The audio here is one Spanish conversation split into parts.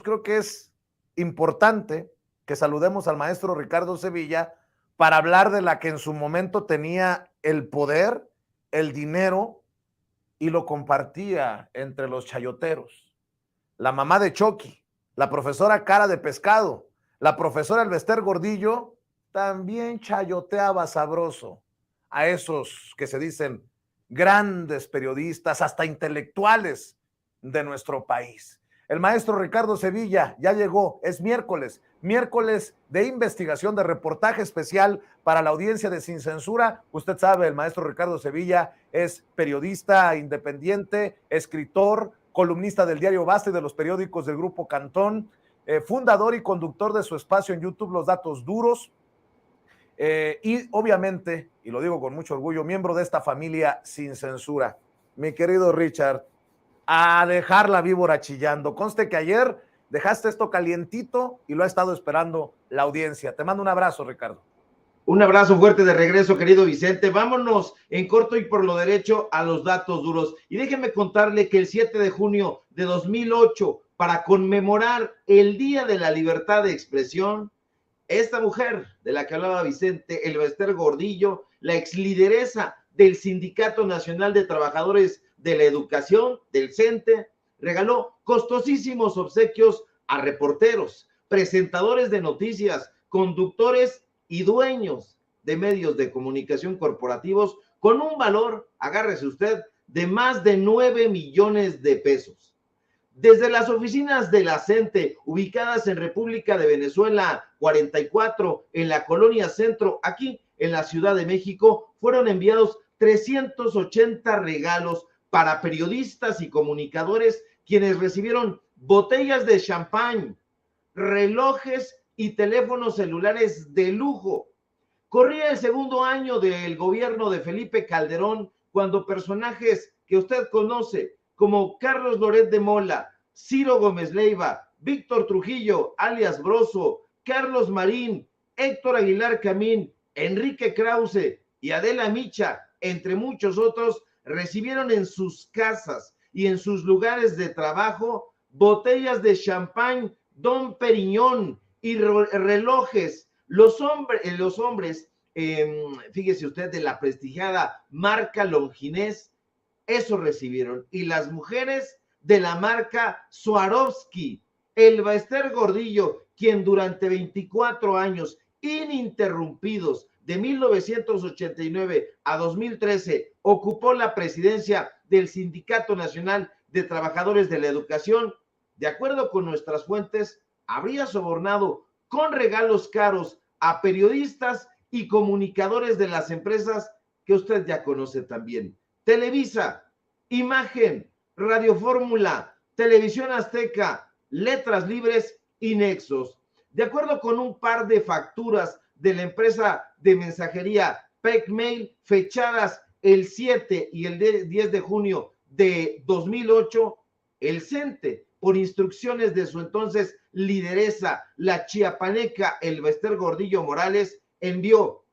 creo que es importante que saludemos al maestro Ricardo Sevilla para hablar de la que en su momento tenía el poder, el dinero y lo compartía entre los chayoteros. La mamá de Chucky, la profesora Cara de Pescado, la profesora Elvester Gordillo, también chayoteaba sabroso a esos que se dicen grandes periodistas, hasta intelectuales de nuestro país. El maestro Ricardo Sevilla ya llegó, es miércoles de investigación, de reportaje especial para la audiencia de Sin Censura. Usted sabe, el maestro Ricardo Sevilla es periodista independiente, escritor, columnista del diario Basta y de los periódicos del Grupo Cantón, fundador y conductor de su espacio en YouTube Los Datos Duros, y obviamente, y lo digo con mucho orgullo, miembro de esta familia Sin Censura. Mi querido Richard, a dejar la víbora chillando. Conste que ayer dejaste esto calientito y lo ha estado esperando la audiencia. Te mando un abrazo, Ricardo. Un abrazo fuerte de regreso, querido Vicente. Vámonos en corto y por lo derecho a los datos duros. Y déjenme contarle que el 7 de junio de 2008, para conmemorar el Día de la Libertad de Expresión, esta mujer de la que hablaba Vicente, Elvester Gordillo, la exlideresa del Sindicato Nacional de Trabajadores de la Educación, del CENTE, regaló costosísimos obsequios a reporteros, presentadores de noticias, conductores y dueños de medios de comunicación corporativos con un valor, agárrese usted, de más de 9 millones de pesos. Desde las oficinas de la CENTE, ubicadas en República de Venezuela 44, en la Colonia Centro, aquí en la Ciudad de México, fueron enviados 380 regalos para periodistas y comunicadores, quienes recibieron botellas de champán, relojes y teléfonos celulares de lujo. Corría el segundo año del gobierno de Felipe Calderón, cuando personajes que usted conoce, como Carlos Loret de Mola, Ciro Gómez Leiva, Víctor Trujillo, alias Broso, Carlos Marín, Héctor Aguilar Camín, Enrique Krause y Adela Micha, entre muchos otros, recibieron en sus casas y en sus lugares de trabajo botellas de champán Dom Perignon y relojes. Los hombres, fíjese usted, de la prestigiada marca Longines, eso recibieron. Y las mujeres de la marca Swarovski, Elvester Gordillo, quien durante 24 años ininterrumpidos, de 1989 a 2013, ocupó la presidencia del Sindicato Nacional de Trabajadores de la Educación, de acuerdo con nuestras fuentes, habría sobornado con regalos caros a periodistas y comunicadores de las empresas que usted ya conoce también. Televisa, Imagen, Radio Fórmula, Televisión Azteca, Letras Libres y Nexos. De acuerdo con un par de facturas de la empresa de mensajería PECMail, fechadas el 7 y el 10 de junio de 2008, el CENTE, por instrucciones de su entonces lideresa, la chiapaneca Elvester Gordillo Morales, envió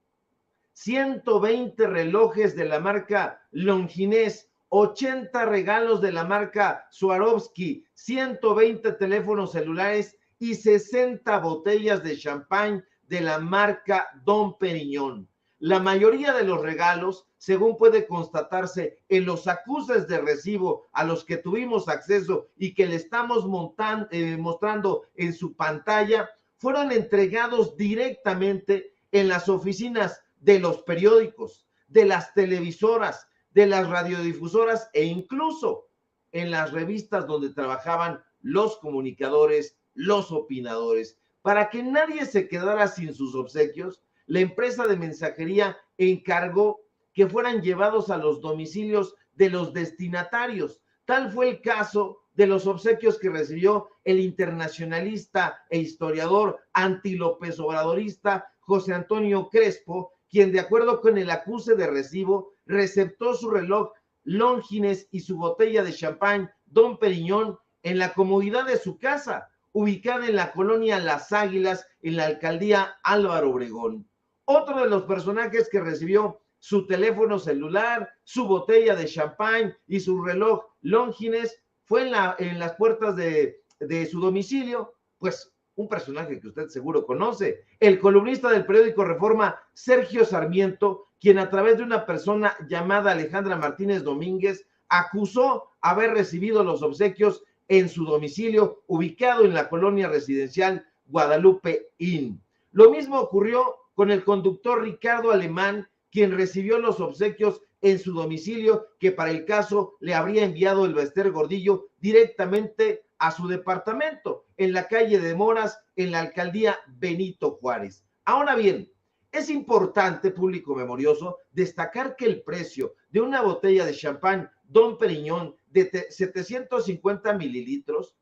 120 relojes de la marca Longines, 80 regalos de la marca Swarovski, 120 teléfonos celulares y 60 botellas de champán de la marca Dom Perignon. La mayoría de los regalos, según puede constatarse en los acuses de recibo a los que tuvimos acceso y que le estamos mostrando en su pantalla, fueron entregados directamente en las oficinas de los periódicos, de las televisoras, de las radiodifusoras e incluso en las revistas donde trabajaban los comunicadores, los opinadores. Para que nadie se quedara sin sus obsequios, la empresa de mensajería encargó que fueran llevados a los domicilios de los destinatarios. Tal fue el caso de los obsequios que recibió el internacionalista e historiador anti-López Obradorista José Antonio Crespo, quien, de acuerdo con el acuse de recibo, receptó su reloj Longines y su botella de champán Dom Perignon en la comodidad de su casa, ubicada en la colonia Las Águilas, en la alcaldía Álvaro Obregón. Otro de los personajes que recibió su teléfono celular, su botella de champán y su reloj Longines fue en las puertas de de su domicilio, pues un personaje que usted seguro conoce, el columnista del periódico Reforma, Sergio Sarmiento, quien a través de una persona llamada Alejandra Martínez Domínguez acusó haber recibido los obsequios en su domicilio ubicado en la colonia residencial Guadalupe Inn. Lo mismo ocurrió con el conductor Ricardo Alemán, quien recibió los obsequios en su domicilio, que para el caso le habría enviado el Bester Gordillo directamente a su departamento, en la calle de Moras, en la alcaldía Benito Juárez. Ahora bien, es importante, público memorioso, destacar que el precio de una botella de champán Dom Perignon de 750 mililitros,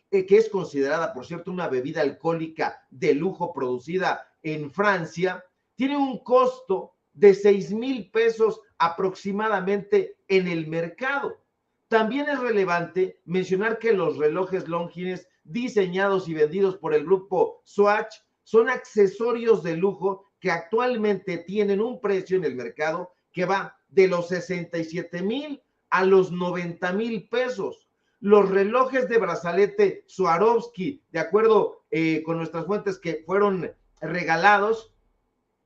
que es considerada, por cierto, una bebida alcohólica de lujo producida en Francia, tiene un costo de 6,000 pesos aproximadamente en el mercado. También es relevante mencionar que los relojes Longines diseñados y vendidos por el grupo Swatch son accesorios de lujo que actualmente tienen un precio en el mercado que va de los 67,000 a los 90,000 pesos. Los relojes de brazalete Swarovski, de acuerdo con nuestras fuentes, que fueron regalados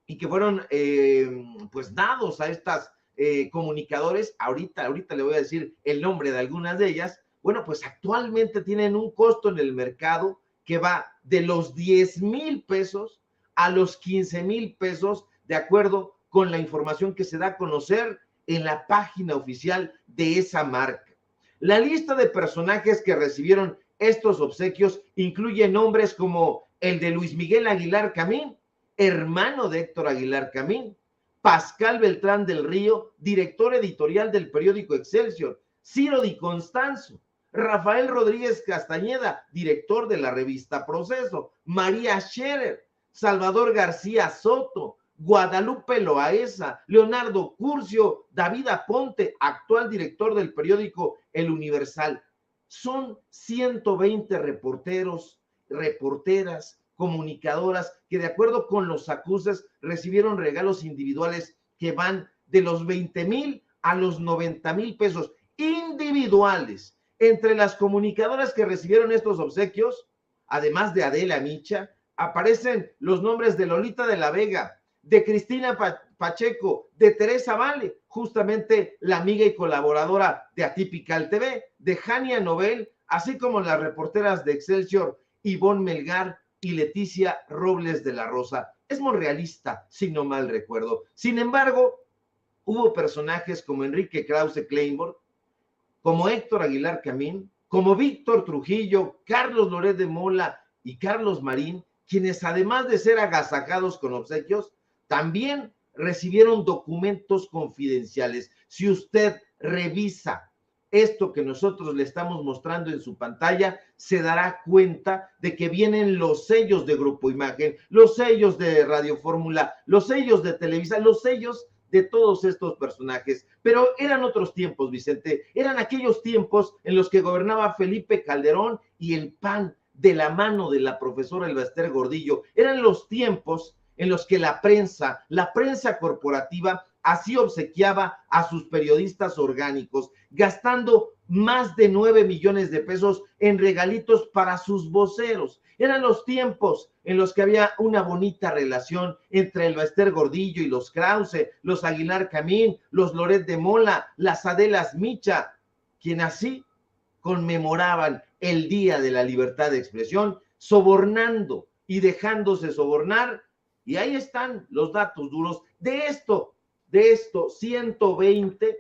y que fueron pues dados a estas comunicadores, ahorita le voy a decir el nombre de algunas de ellas, bueno, pues actualmente tienen un costo en el mercado que va de los 10,000 pesos a los 15,000 pesos, de acuerdo con la información que se da a conocer en la página oficial de esa marca. La lista de personajes que recibieron estos obsequios incluye nombres como el de Luis Miguel Aguilar Camín, hermano de Héctor Aguilar Camín, Pascal Beltrán del Río, director editorial del periódico Excelsior, Ciro Di Constanzo, Rafael Rodríguez Castañeda, director de la revista Proceso, María Scherer, Salvador García Soto, Guadalupe Loaesa, Leonardo Curcio, David Aponte, actual director del periódico El Universal. Son 120 reporteros, reporteras, comunicadoras que, de acuerdo con los acuses, recibieron regalos individuales que van de los 20,000 a los 90,000 pesos individuales. Entre las comunicadoras que recibieron estos obsequios, además de Adela Micha, aparecen los nombres de Lolita de la Vega, de Cristina Pacheco, de Teresa Vale, justamente la amiga y colaboradora de Atypical TV, de Jania Nobel, así como las reporteras de Excelsior, Ivonne Melgar y Leticia Robles de la Rosa. Es monrealista, si no mal recuerdo. Sin embargo, hubo personajes como Enrique Krause Kleinborg, como Héctor Aguilar Camín, como Víctor Trujillo, Carlos Loret de Mola y Carlos Marín, quienes además de ser agasajados con obsequios, también recibieron documentos confidenciales. Si usted revisa esto que nosotros le estamos mostrando en su pantalla, se dará cuenta de que vienen los sellos de Grupo Imagen, los sellos de Radio Fórmula, los sellos de Televisa, los sellos de todos estos personajes. Pero eran otros tiempos, Vicente, eran aquellos tiempos en los que gobernaba Felipe Calderón y el PAN de la mano de la profesora Elbester Gordillo. Eran los tiempos en los que la prensa corporativa así obsequiaba a sus periodistas orgánicos, gastando más de 9 millones de pesos en regalitos para sus voceros. Eran los tiempos en los que había una bonita relación entre el Bester Gordillo y los Krause, los Aguilar Camín, los Loret de Mola, las Adelas Micha, quien así conmemoraban el Día de la Libertad de Expresión, sobornando y dejándose sobornar. Y ahí están los datos duros de esto, 120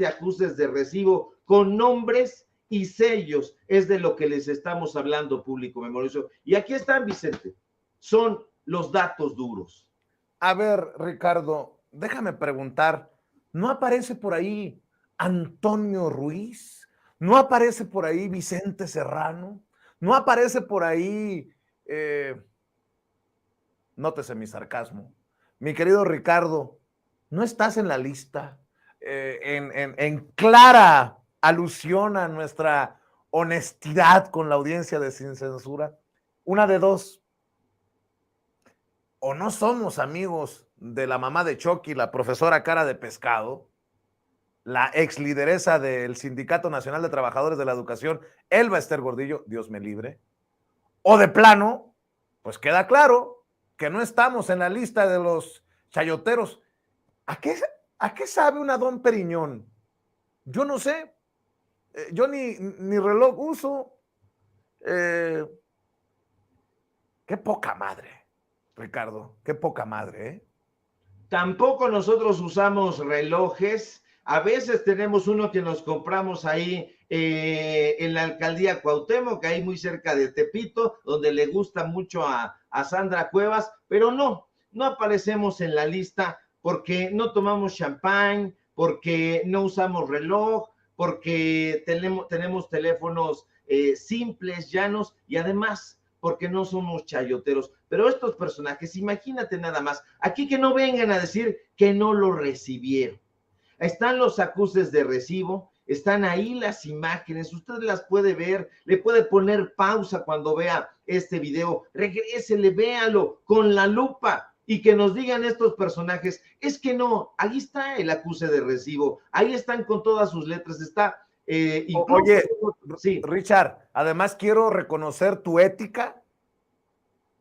acuses de recibo con nombres y sellos, es de lo que les estamos hablando, público memorioso. Y aquí están, Vicente, son los datos duros. A ver, Ricardo, déjame preguntar, ¿no aparece por ahí Antonio Ruiz? ¿No aparece por ahí Vicente Serrano? ¿No aparece por ahí, nótese mi sarcasmo, mi querido Ricardo, no estás en la lista? En clara alusión a nuestra honestidad con la audiencia de Sin Censura. Una de dos: o no somos amigos de la mamá de Chucky, la profesora cara de pescado, la ex lideresa del Sindicato Nacional de Trabajadores de la Educación, Elba Ester Gordillo, Dios me libre, o de plano, pues queda claro que no estamos en la lista de los chayoteros. ¿A qué sabe una Don Periñón? Yo no sé, yo ni reloj uso. Qué poca madre, Ricardo, qué poca madre, ¿eh? Tampoco nosotros usamos relojes. A veces tenemos uno que nos compramos ahí en la alcaldía Cuauhtémoc, ahí muy cerca de Tepito, donde le gusta mucho a Sandra Cuevas, pero no aparecemos en la lista porque no tomamos champán, porque no usamos reloj, porque tenemos teléfonos simples, llanos, y además porque no somos chayoteros. Pero estos personajes, imagínate nada más, aquí que no vengan a decir que no lo recibieron. Están los acuses de recibo, están ahí las imágenes, usted las puede ver, le puede poner pausa cuando vea este video, regrésele, véalo con la lupa y que nos digan estos personajes, es que no, ahí está el acuse de recibo, ahí están con todas sus letras, está incluso... Oye, sí. Richard, además quiero reconocer tu ética,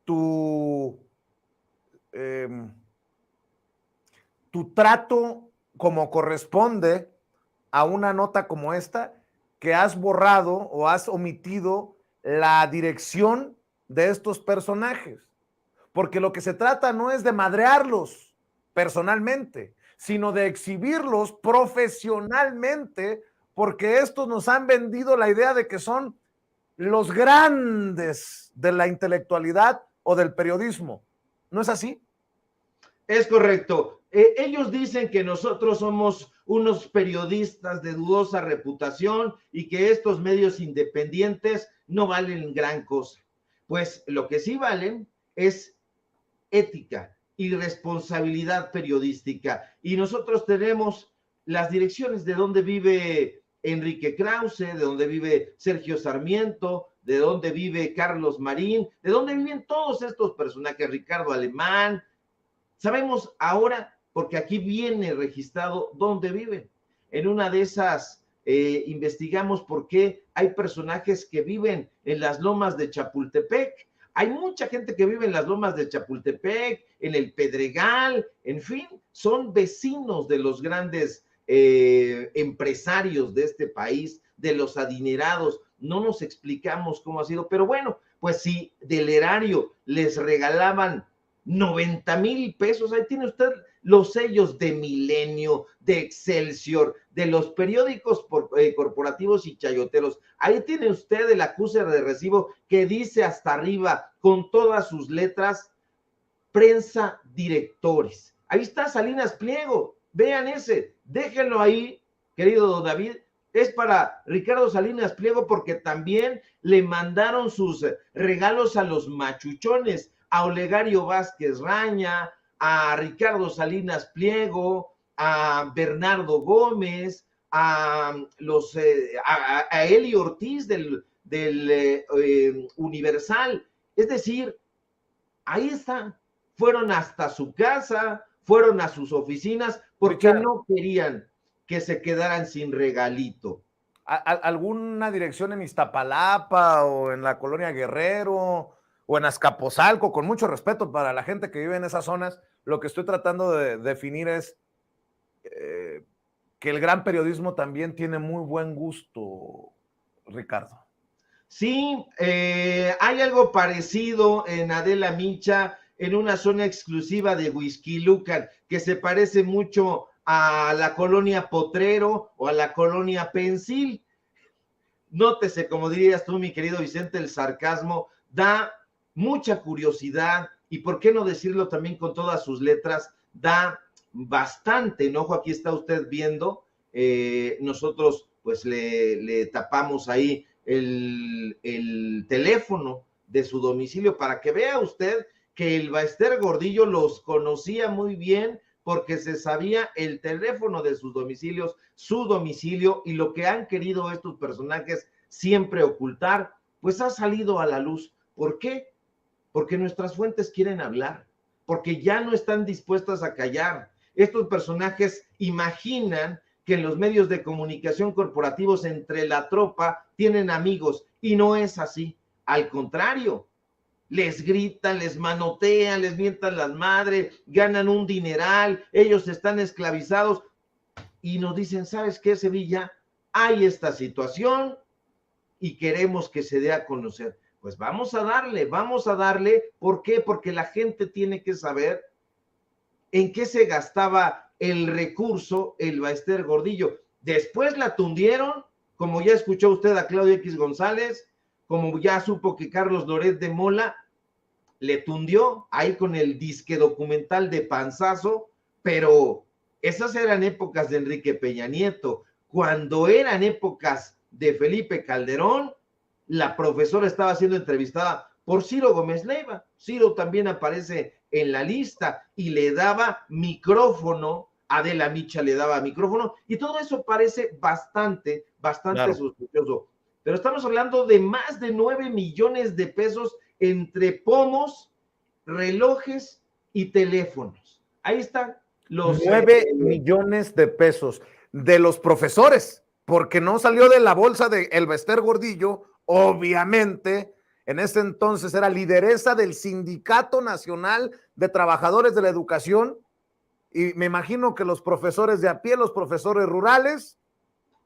tu, eh, tu trato como corresponde a una nota como esta, que has borrado o has omitido la dirección de estos personajes. Porque lo que se trata no es de madrearlos personalmente, sino de exhibirlos profesionalmente, porque estos nos han vendido la idea de que son los grandes de la intelectualidad o del periodismo. ¿No es así? Es correcto. Ellos dicen que nosotros somos unos periodistas de dudosa reputación y que estos medios independientes no valen gran cosa. Pues lo que sí valen es ética y responsabilidad periodística. Y nosotros tenemos las direcciones de dónde vive Enrique Krause, de dónde vive Sergio Sarmiento, de dónde vive Carlos Marín, de dónde viven todos estos personajes, Ricardo Alemán. Sabemos ahora, porque aquí viene registrado dónde viven. En una de esas investigamos por qué hay personajes que viven en las lomas de Chapultepec. Hay mucha gente que vive en las lomas de Chapultepec, en el Pedregal, en fin, son vecinos de los grandes empresarios de este país, de los adinerados. No nos explicamos cómo ha sido, pero bueno, pues si del erario les regalaban 90,000 pesos, ahí tiene usted los sellos de Milenio, de Excelsior, de los periódicos corporativos y chayoteros. Ahí tiene usted el acuse de recibo que dice hasta arriba con todas sus letras, prensa directores. Ahí está Salinas Pliego, vean ese, déjenlo ahí, querido David, es para Ricardo Salinas Pliego porque también le mandaron sus regalos a los machuchones, a Olegario Vázquez Raña, a Ricardo Salinas Pliego, a Bernardo Gómez, a Eli Ortiz del Universal. Es decir, ahí está. Fueron hasta su casa, fueron a sus oficinas, porque Richard, no querían que se quedaran sin regalito. ¿Alguna dirección en Iztapalapa o en la colonia Guerrero o en Azcapotzalco? Con mucho respeto para la gente que vive en esas zonas, lo que estoy tratando de definir es que el gran periodismo también tiene muy buen gusto, Ricardo. Sí, hay algo parecido en Adela Micha, en una zona exclusiva de Huixquilucan, que se parece mucho a la colonia Potrero o a la colonia Pensil. Nótese, como dirías tú, mi querido Vicente, el sarcasmo da mucha curiosidad y, por qué no decirlo también con todas sus letras, da bastante enojo. Aquí está usted viendo, nosotros pues le tapamos ahí el teléfono de su domicilio para que vea usted que el Baester Gordillo los conocía muy bien porque se sabía el teléfono de sus domicilios, su domicilio, y lo que han querido estos personajes siempre ocultar, pues ha salido a la luz. ¿Por qué? Porque nuestras fuentes quieren hablar, porque ya no están dispuestas a callar. Estos personajes imaginan que en los medios de comunicación corporativos entre la tropa tienen amigos, y no es así. Al contrario, les gritan, les manotean, les mientan las madres, ganan un dineral, ellos están esclavizados y nos dicen, ¿sabes qué, Sevilla? Hay esta situación y queremos que se dé a conocer. Pues vamos a darle. ¿Por qué? Porque la gente tiene que saber en qué se gastaba el recurso el Baester Gordillo. Después la tundieron, como ya escuchó usted a Claudio X González, como ya supo que Carlos Loret de Mola le tundió ahí con el disque documental de Panzazo, pero esas eran épocas de Enrique Peña Nieto. Cuando eran épocas de Felipe Calderón, la profesora estaba siendo entrevistada por Ciro Gómez Leiva. Ciro también aparece en la lista y le daba micrófono, Adela Micha le daba micrófono, y todo eso parece bastante claro, sospechoso. Pero estamos hablando de más de 9 millones de pesos entre pomos, relojes y teléfonos. Ahí están los 9 millones de pesos de los profesores, porque no salió de la bolsa de el Baester Gordillo, obviamente. En ese entonces era lideresa del Sindicato Nacional de Trabajadores de la Educación, y me imagino que los profesores de a pie, los profesores rurales,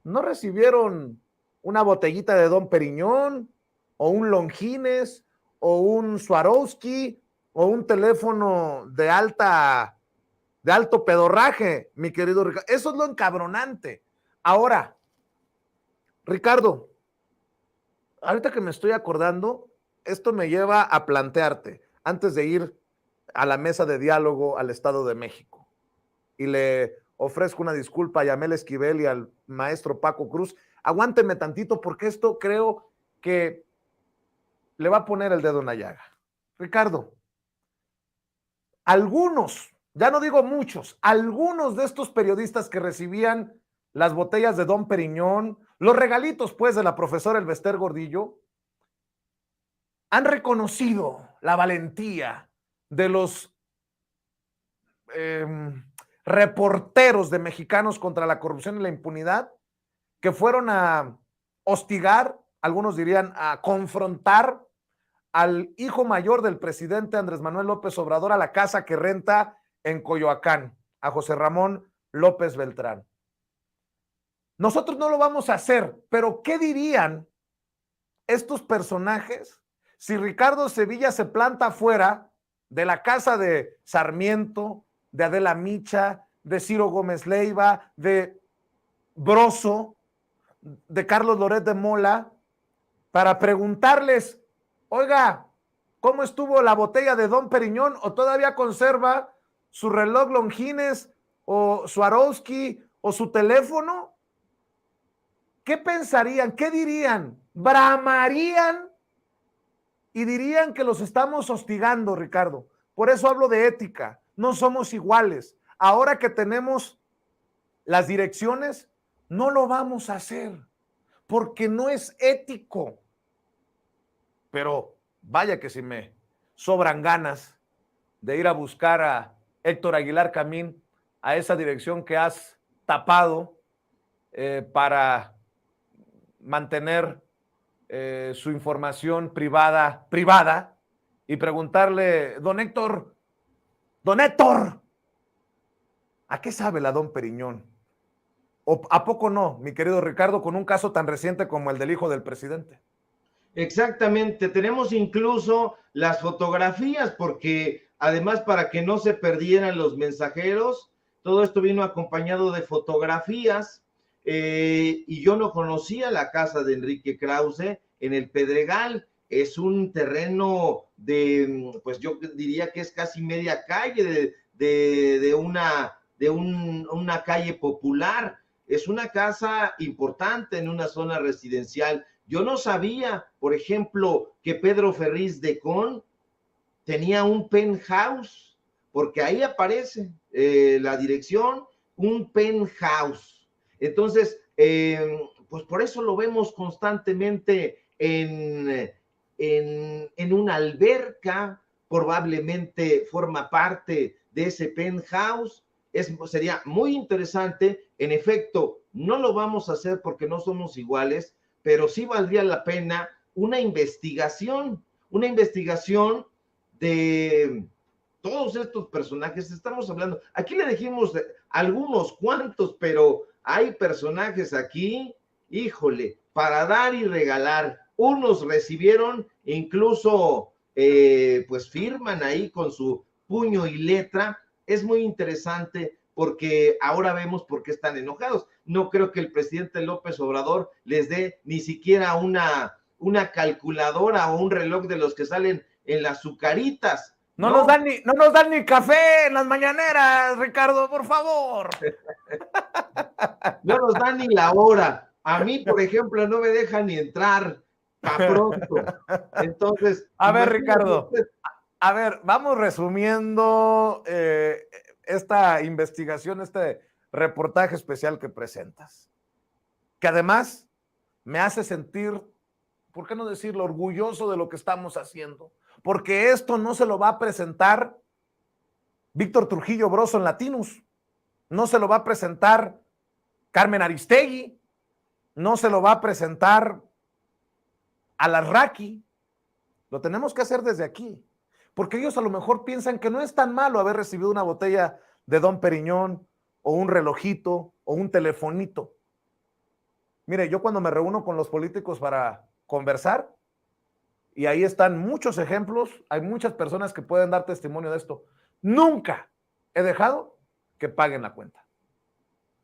no recibieron una botellita de Don Periñón, o un Longines, o un Swarovski, o un teléfono de alto pedorraje, mi querido Ricardo. Eso es lo encabronante. Ahora, Ricardo, ahorita que me estoy acordando, esto me lleva a plantearte, antes de ir a la mesa de diálogo al Estado de México, y le ofrezco una disculpa a Yamel Esquivel y al maestro Paco Cruz, aguántenme tantito porque esto creo que le va a poner el dedo en la llaga. Ricardo, algunos, ya no digo muchos, algunos de estos periodistas que recibían las botellas de Don Periñón, los regalitos pues de la profesora El Baester Gordillo, han reconocido la valentía de los reporteros de Mexicanos contra la Corrupción y la Impunidad, que fueron a hostigar, algunos dirían a confrontar al hijo mayor del presidente Andrés Manuel López Obrador a la casa que renta en Coyoacán, a José Ramón López Beltrán. Nosotros no lo vamos a hacer, pero ¿qué dirían estos personajes si Ricardo Sevilla se planta afuera de la casa de Sarmiento, de Adela Micha, de Ciro Gómez Leiva, de Broso, de Carlos Loret de Mola, para preguntarles, oiga, ¿cómo estuvo la botella de Don Periñón? ¿O todavía conserva su reloj Longines o Swarovski o su teléfono? ¿Qué pensarían? ¿Qué dirían? ¿Bramarían? Y dirían que los estamos hostigando, Ricardo. Por eso hablo de ética. No somos iguales. Ahora que tenemos las direcciones, no lo vamos a hacer porque no es ético. Pero vaya que si me sobran ganas de ir a buscar a Héctor Aguilar Camín a esa dirección que has tapado para mantener su información privada y preguntarle, don Héctor, ¿a qué sabe la Don Periñón? ¿O a poco no, mi querido Ricardo, con un caso tan reciente como el del hijo del presidente? Exactamente, tenemos incluso las fotografías, porque además para que no se perdieran los mensajeros, todo esto vino acompañado de fotografías, y yo no conocía la casa de Enrique Krause en el Pedregal. Es un terreno de, pues yo diría que es casi media calle de una calle popular. Es una casa importante en una zona residencial. Yo no sabía, por ejemplo, que Pedro Ferriz de Con tenía un penthouse, porque ahí aparece la dirección, un penthouse. Entonces, pues por eso lo vemos constantemente en una alberca, probablemente forma parte de ese penthouse, sería muy interesante. En efecto, no lo vamos a hacer porque no somos iguales, pero sí valdría la pena una investigación de todos estos personajes. Estamos hablando, aquí le dijimos algunos cuantos, pero hay personajes aquí, híjole, para dar y regalar. Unos recibieron, incluso pues firman ahí con su puño y letra. Es muy interesante porque ahora vemos por qué están enojados. No creo que el presidente López Obrador les dé ni siquiera una calculadora o un reloj de los que salen en las azucaritas. No nos dan ni café en las mañaneras, Ricardo, por favor. No nos dan ni la hora. A mí, por ejemplo, no me dejan ni entrar para pronto. Entonces, a ver, Ricardo, a ver, vamos resumiendo esta investigación, este reportaje especial que presentas, que además me hace sentir, ¿por qué no decirlo?, orgulloso de lo que estamos haciendo, porque esto no se lo va a presentar Víctor Trujillo Broso en Latinus, no se lo va a presentar Carmen Aristegui, no se lo va a presentar Alarraqui. Lo tenemos que hacer desde aquí, porque ellos a lo mejor piensan que no es tan malo haber recibido una botella de Dom Periñón o un relojito o un telefonito. Mire, yo cuando me reúno con los políticos para conversar, y ahí están muchos ejemplos, hay muchas personas que pueden dar testimonio de esto, nunca he dejado que paguen la cuenta,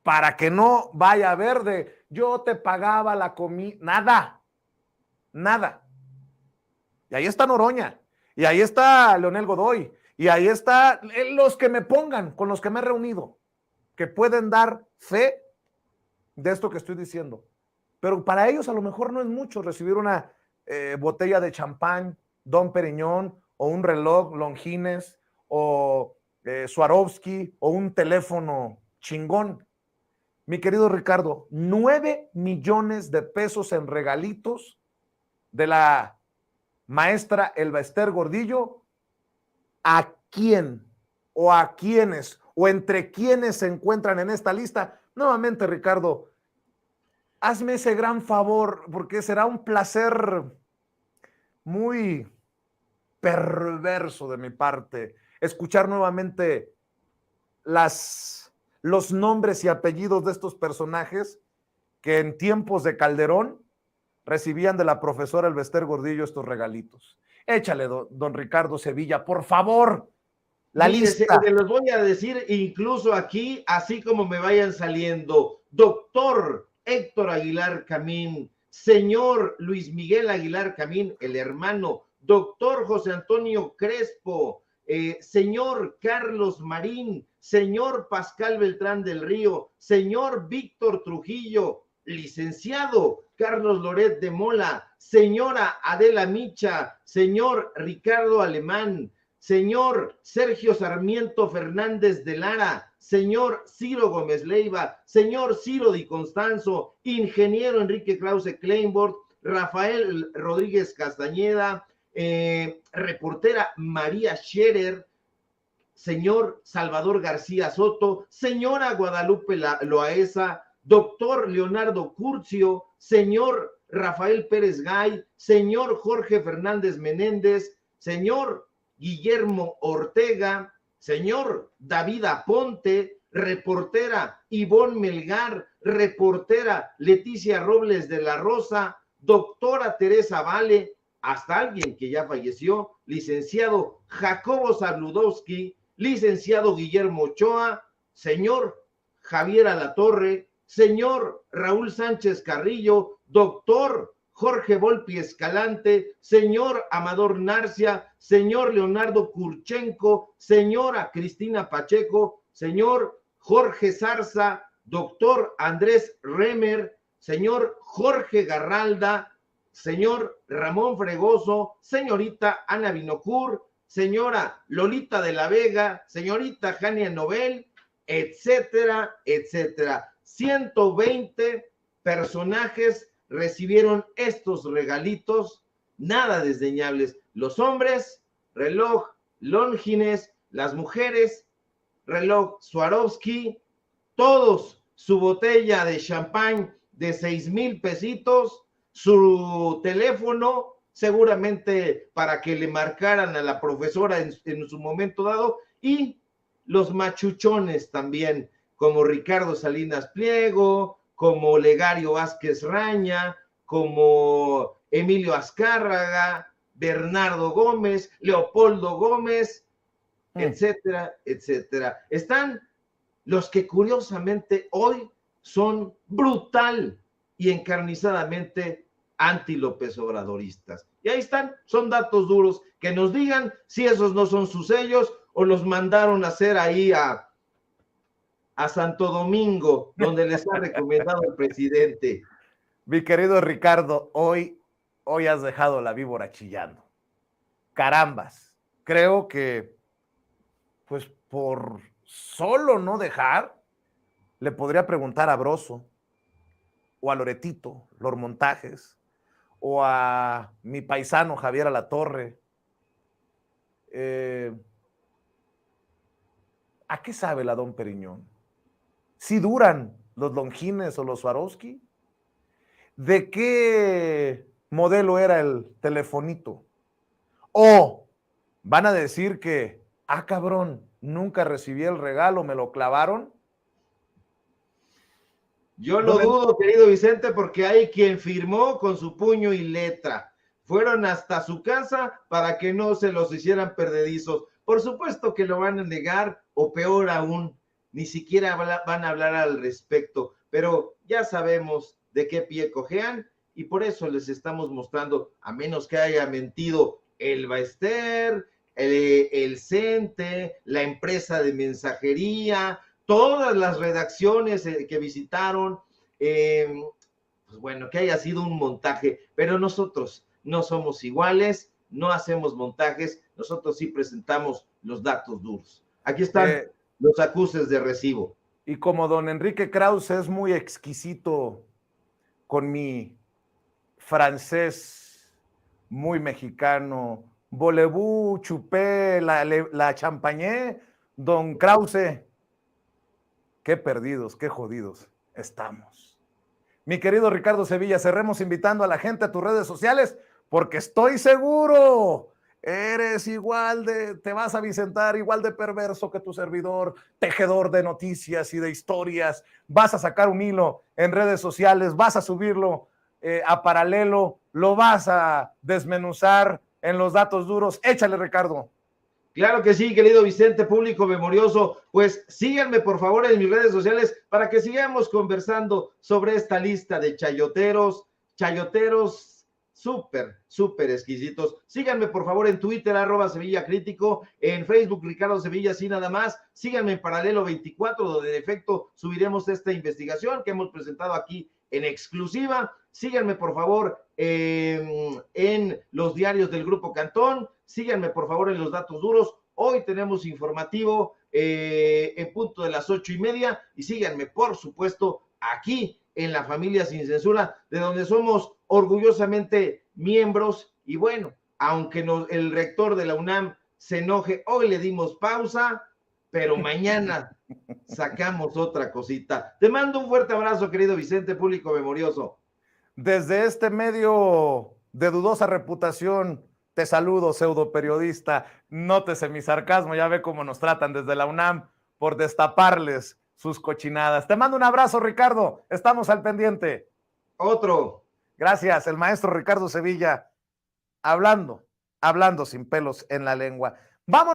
para que no vaya a haber de yo te pagaba la comida, nada. Y ahí está Noroña, y ahí está Leonel Godoy, y ahí está los que me pongan, con los que me he reunido, que pueden dar fe de esto que estoy diciendo. Pero para ellos a lo mejor no es mucho recibir una botella de champán, Dom Periñón, o un reloj Longines, o Swarovski, o un teléfono chingón. Mi querido Ricardo, 9 millones de pesos en regalitos de la maestra Elba Ester Gordillo. ¿A quién o a quiénes o entre quiénes se encuentran en esta lista? Nuevamente, Ricardo, hazme ese gran favor, porque será un placer muy perverso de mi parte escuchar nuevamente los nombres y apellidos de estos personajes que en tiempos de Calderón recibían de la profesora Elba Ester Gordillo estos regalitos. Échale, don Ricardo Sevilla, por favor, la lista. Se los voy a decir incluso aquí, así como me vayan saliendo. Doctor Héctor Aguilar Camín, señor Luis Miguel Aguilar Camín, el hermano, doctor José Antonio Crespo, señor Carlos Marín, señor Pascal Beltrán del Río, señor Víctor Trujillo, licenciado Carlos Loret de Mola, señora Adela Micha, señor Ricardo Alemán, señor Sergio Sarmiento Fernández de Lara, señor Ciro Gómez Leiva, señor Ciro Di Constanzo, ingeniero Enrique Krause Kleinbord, Rafael Rodríguez Castañeda, reportera María Scherer, señor Salvador García Soto, señora Guadalupe Loaesa, doctor Leonardo Curcio, señor Rafael Pérez Gay, señor Jorge Fernández Menéndez, señor Guillermo Ortega, señor David Aponte, reportera Ivonne Melgar, reportera Leticia Robles de la Rosa, doctora Teresa Vale, hasta alguien que ya falleció, licenciado Jacobo Zabludowski, licenciado Guillermo Ochoa, señor Javier Alatorre, señor Raúl Sánchez Carrillo, doctor Jorge Volpi Escalante, señor Amador Narcia, señor Leonardo Kurchenko, señora Cristina Pacheco, señor Jorge Zarza, doctor Andrés Remer, señor Jorge Garralda, señor Ramón Fregoso, señorita Ana Binocur, señora Lolita de la Vega, señorita Jania Nobel, etcétera, etcétera. 120 personajes recibieron estos regalitos, nada desdeñables. Los hombres, reloj Longines, las mujeres, reloj Swarovski, todos su botella de champán de 6,000 pesitos, su teléfono, seguramente para que le marcaran a la profesora en su momento dado, y los machuchones también, como Ricardo Salinas Pliego, como Legario Vázquez Raña, como Emilio Azcárraga, Bernardo Gómez, Leopoldo Gómez, etcétera, etcétera. Están los que curiosamente hoy son brutal y encarnizadamente anti-López Obradoristas. Y ahí están, son datos duros, que nos digan si esos no son sus sellos o los mandaron a hacer ahí a Santo Domingo, donde les ha recomendado el presidente. Mi querido Ricardo, hoy has dejado la víbora chillando. Carambas, creo que pues por solo no dejar, le podría preguntar a Broso o a Loretito, los Montajes, o a mi paisano Javier Alatorre. ¿A qué sabe la Don Periñón? ¿Si duran los Longines o los Swarovski? ¿De qué modelo era el telefonito? ¿O van a decir que, cabrón, nunca recibí el regalo, me lo clavaron? Yo lo dudo, querido Vicente, porque hay quien firmó con su puño y letra. Fueron hasta su casa para que no se los hicieran perdedizos. Por supuesto que lo van a negar, o peor aún, ni siquiera van a hablar al respecto. Pero ya sabemos de qué pie cojean y por eso les estamos mostrando, a menos que haya mentido el Baester, el CENTE, la empresa de mensajería, todas las redacciones que visitaron, pues bueno, que haya sido un montaje, pero nosotros no somos iguales, no hacemos montajes, nosotros sí presentamos los datos duros. Aquí están los acuses de recibo. Y como don Enrique Krause es muy exquisito con mi francés muy mexicano, voulez-vous chupé la champagne, don Krause, qué perdidos, qué jodidos estamos. Mi querido Ricardo Sevilla, cerremos invitando a la gente a tus redes sociales, porque estoy seguro, eres te vas a vicentar igual de perverso que tu servidor, tejedor de noticias y de historias, vas a sacar un hilo en redes sociales, vas a subirlo a Paralelo, lo vas a desmenuzar en los datos duros. Échale, Ricardo. Claro que sí, querido Vicente, público memorioso, pues síganme por favor en mis redes sociales para que sigamos conversando sobre esta lista de chayoteros súper exquisitos. Síganme por favor en Twitter, @SevillaCrítico, en Facebook, Ricardo Sevilla, así nada más. Síganme en Paralelo 24, donde de efecto subiremos esta investigación que hemos presentado aquí en exclusiva. Síganme por favor en los diarios del Grupo Cantón. Síganme por favor en los datos duros. Hoy tenemos informativo en punto de las 8:30 y síganme por supuesto aquí en La Familia Sin Censura, de donde somos orgullosamente miembros. Y bueno, aunque el rector de la UNAM se enoje, hoy le dimos pausa, pero mañana sacamos otra cosita. Te mando un fuerte abrazo, querido Vicente, público memorioso. Desde este medio de dudosa reputación, te saludo, pseudo periodista. Nótese mi sarcasmo, ya ve cómo nos tratan desde la UNAM por destaparles sus cochinadas. Te mando un abrazo, Ricardo. Estamos al pendiente. Otro. Gracias, el maestro Ricardo Sevilla, hablando sin pelos en la lengua. Vamos.